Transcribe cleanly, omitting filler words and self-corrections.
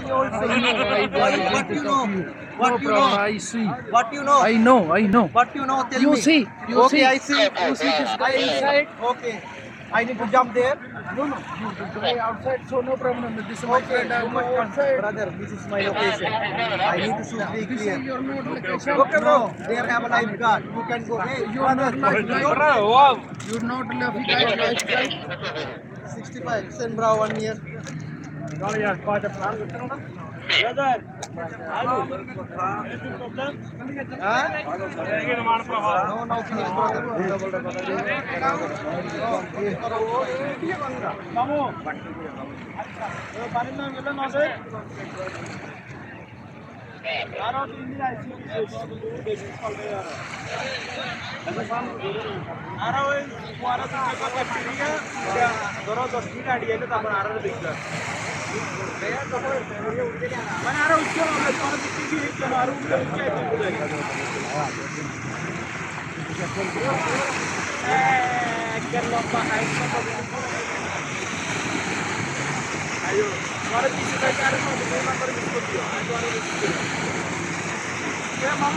IC also. I know. What you know? No What you problem. know? I see. What you know? I know. What you know? Tell You me. see. Okay, I see. You see this guy inside? Okay. I need to jump there. No. You guy outside, so no problem. This is my Okay, friend. I you go must come. outside. Brother, this is my location. I need to shoot very This clear. is your not location. Okay, bro. There have a lifeguard. You can go. Hey, You are not brother. lifeguard. You're not lifeguard. 65. Send bro 1 year. Huh? No, no, finish, brother. Ayo, suara PC baca ada mau bukan nomor diskusi. Ayo, ada diskusi. Ya, mau